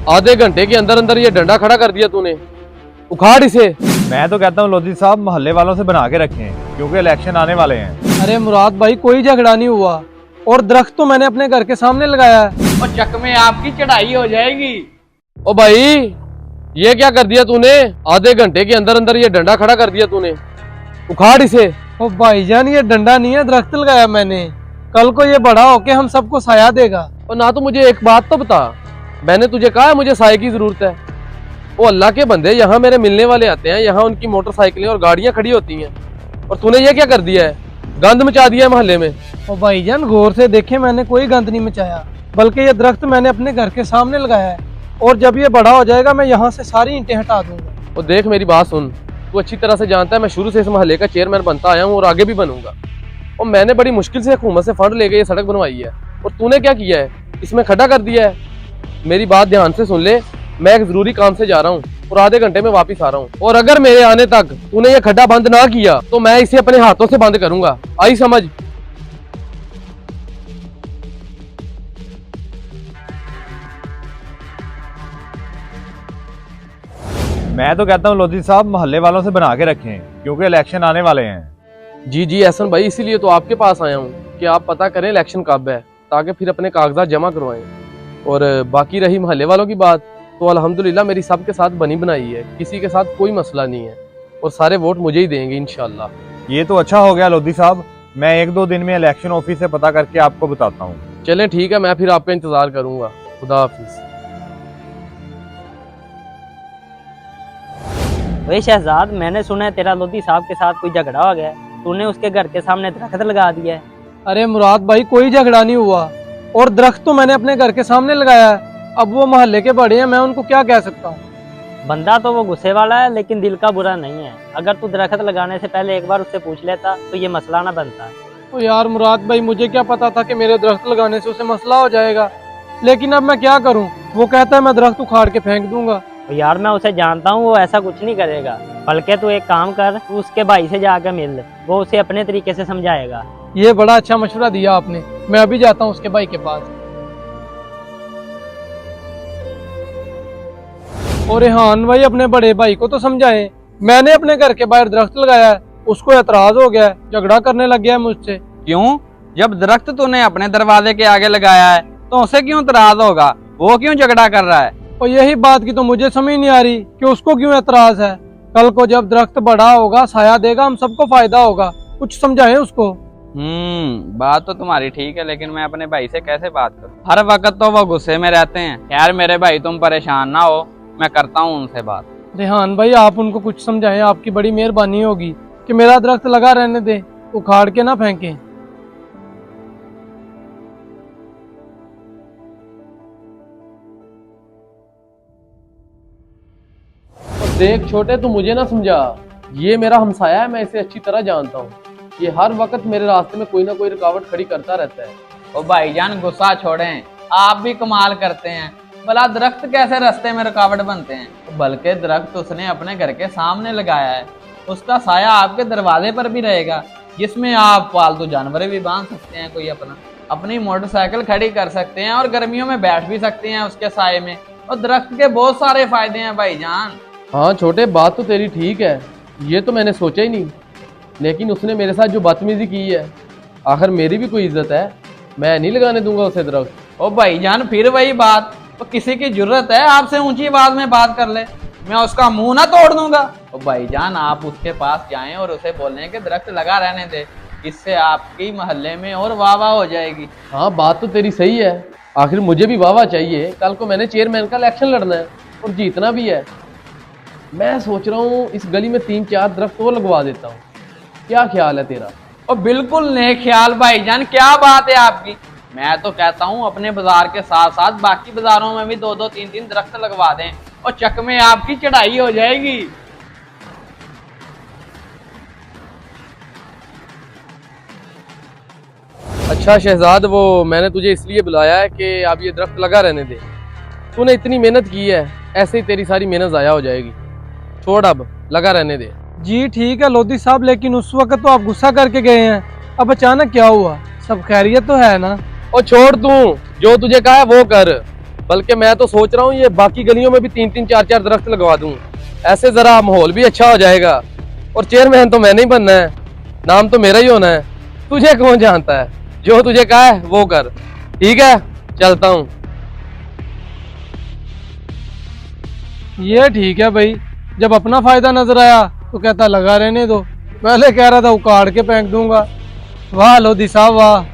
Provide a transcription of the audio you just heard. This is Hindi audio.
आधे घंटे के अंदर अंदर ये डंडा खड़ा कर दिया तूने। उखाड़ इसे। मैं तो कहता हूँ लोधी साहब मोहल्ले वालों से बना के रखें क्योंकि इलेक्शन आने वाले हैं। अरे मुराद भाई कोई झगड़ा नहीं हुआ और दरख्त तो मैंने अपने घर के सामने लगाया है। और चक में आपकी चढ़ाई हो जाएगी। ओ भाई ये क्या कर दिया तूने? आधे घंटे के अंदर अंदर ये डंडा खड़ा कर दिया तूने। उखाड़ इसे। ओ भाईजान ये डंडा नहीं है, दरख्त लगाया मैंने। कल को ये बड़ा होके हम सबको साया देगा। और ना तो मुझे एक बात तो बता, मैंने तुझे कहा है मुझे साय की जरूरत है। वो अल्लाह के बंदे यहाँ मेरे मिलने वाले आते हैं, यहाँ उनकी मोटरसाइकिलें और गाड़ियां खड़ी होती हैं और तूने ये क्या कर दिया है? गंद मचा दिया है मोहल्ले में। ओ भाईजान गौर से देखे, मैंने कोई गंद नहीं मचाया, बल्कि ये दरख्त मैंने अपने घर के सामने लगाया है और जब ये बड़ा हो जाएगा मैं यहाँ से सारी ईंटें हटा दूंगा। और देख मेरी बात सुन, तू अच्छी तरह से जानता है मैं शुरू से इस मोहल्ले का चेयरमैन बनता आया हूँ और आगे भी बनूंगा। और मैंने बड़ी मुश्किल से हुकूमत से फंड लेके ये सड़क बनवाई है और तूने क्या किया है? इसमें खड्डा कर दिया है। मेरी बात ध्यान से सुन ले, मैं एक जरूरी काम से जा रहा हूँ और आधे घंटे में वापस आ रहा हूँ और अगर मेरे आने तक तूने ये खड्डा बंद ना किया तो मैं इसे अपने हाथों से बंद करूंगा। आई समझ? मैं तो कहता हूँ लोधी साहब मोहल्ले वालों से बना के रखें क्योंकि इलेक्शन आने वाले हैं। जी जी एहसन भाई, इसीलिए तो आपके पास आया हूँ कि आप पता करें इलेक्शन कब है ताकि फिर अपने कागजात जमा करवाएं। और बाकी रही मोहल्ले वालों की बात, तो अल्हम्दुलिल्लाह मेरी सबके साथ बनी बनाई है, किसी के साथ कोई मसला नहीं है और सारे वोट मुझे ही देंगे इंशाल्लाह। ये तो अच्छा हो गया लोधी साहब, मैं 1-2 दिन में इलेक्शन ऑफिस से पता करके आपको बताता हूँ। चलें ठीक है, मैं फिर आपका इंतजार करूंगा। खुदा हाफिज। वही शहजाद, मैंने सुना है तेरा लोधी साहब के साथ कोई झगड़ा हो गया है। तूने उसके घर के सामने दरख्त लगा दिया है। अरे मुराद भाई कोई झगड़ा नहीं हुआ और दरख्त तो मैंने अपने घर के सामने लगाया है। अब वो मोहल्ले के बड़े हैं, मैं उनको क्या कह सकता हूँ। बंदा तो वो गुस्से वाला है लेकिन दिल का बुरा नहीं है। अगर तू दरख्त लगाने से पहले एक बार उससे पूछ लेता तो ये मसला ना बनता। तो यार मुराद भाई मुझे क्या पता था कि मेरे दरख्त लगाने से उसे मसला हो जाएगा, लेकिन अब मैं क्या करूँ? वो कहता है मैं दरख्त उखाड़ के फेंक दूंगा। तो यार मैं उसे जानता हूँ, वो ऐसा कुछ नहीं करेगा। बल्कि तू एक काम कर, तू उसके भाई से जाकर मिल, वो उसे अपने तरीके से समझाएगा। ये बड़ा अच्छा मशवरा दिया आपने, मैं अभी जाता हूँ उसके भाई के पास। और रेहान भाई अपने बड़े भाई को तो समझाएं, मैंने अपने घर के बाहर दरख्त लगाया है, उसको एतराज हो गया है, झगड़ा करने लग गया है मुझसे। क्यों? जब दरख्त तूने अपने दरवाजे के आगे लगाया है तो उसे क्यों एतराज होगा? वो क्यों झगड़ा कर रहा है? और यही बात की तो मुझे समझ नहीं आ रही कि उसको क्यों एतराज है। कल को जब दरख्त बड़ा होगा, साया देगा, हम सबको फायदा होगा। कुछ समझाएं उसको। बात तो तुम्हारी ठीक है, लेकिन मैं अपने भाई से कैसे बात करूं? हर वक्त तो वो गुस्से में रहते हैं। यार मेरे भाई तुम परेशान ना हो, मैं करता हूँ उनसे बात। रेहान भाई आप उनको कुछ समझाएं, आपकी बड़ी मेहरबानी होगी कि मेरा दरख्त लगा रहने दे, उखाड़ के ना फेंकें। देख छोटे, तू मुझे ना समझा, ये मेरा हमसाया है, मैं इसे अच्छी तरह जानता हूँ। ये हर वक्त मेरे रास्ते में कोई ना कोई रुकावट खड़ी करता रहता है। ओ भाईजान गुस्सा छोड़ें, आप भी कमाल करते हैं। भला दरख्त कैसे रास्ते में रुकावट बनते हैं? बल्कि दरख्त उसने अपने घर के सामने लगाया है, उसका साया आपके दरवाजे पर भी रहेगा, जिसमें आप पालतू जानवर भी बांध सकते हैं, कोई अपनी मोटरसाइकिल खड़ी कर सकते हैं और गर्मियों में बैठ भी सकते हैं उसके साये में। और दरख्त के बहुत सारे फायदे हैं भाईजान। हाँ छोटे, बात तो तेरी ठीक है, ये तो मैंने सोचा ही नहीं, लेकिन उसने मेरे साथ जो बदतमीजी की है, आखिर मेरी भी कोई इज्जत है, मैं नहीं लगाने दूंगा उसे दरख्त। ओ भाईजान फिर वही बात, तो किसी की जरूरत है आपसे ऊंची आवाज में बात कर ले, मैं उसका मुंह ना तोड़ दूंगा। ओ भाईजान आप उसके पास जाएं और उसे बोलें कि दरख्त लगा रहने दे, इससे आपकी मोहल्ले में और वाह वाह हो जाएगी। हाँ बात तो तेरी सही है, आखिर मुझे भी वाह वाह चाहिए। कल को मैंने चेयरमैन का इलेक्शन लड़ना है और जीतना भी है। मैं सोच रहा हूँ इस गली में 3-4 दरख्त और लगवा देता हूँ, क्या ख्याल है तेरा? और बिल्कुल नेक ख्याल भाईजान, क्या बात है आपकी। मैं तो कहता हूँ अपने बाजार के साथ साथ बाकी बाजारों में भी 2-2, 3-3 दरख्त लगवा दें और चक में आपकी चढ़ाई हो जाएगी। अच्छा शहजाद, वो मैंने तुझे इसलिए बुलाया है कि अब ये दरख्त लगा रहने दे। तूने इतनी मेहनत की है, ऐसे ही तेरी सारी मेहनत ज़ाया हो जाएगी। छोड़, अब लगा रहने दे। जी ठीक है लोधी साहब, लेकिन उस वक्त तो आप गुस्सा करके गए हैं, अब अचानक क्या हुआ? सब खैरियत तो है ना? और छोड़, तू जो तुझे कहा है वो कर। बल्कि मैं तो सोच रहा हूँ ये बाकी गलियों में भी 3-3 4-4 दरख्त लगवा दूं, ऐसे जरा माहौल भी अच्छा हो जाएगा। और चेयरमैन तो मैंने ही बनना है, नाम तो मेरा ही होना है। तुझे कौन जानता है, जो तुझे कहा है वो कर। ठीक है, चलता हूँ। ये ठीक है भाई, जब अपना फायदा नजर आया तो कहता लगा रहने दो, पहले कह रहा था उखाड़ के फेंक दूंगा। वाह लोधी साहब वाह।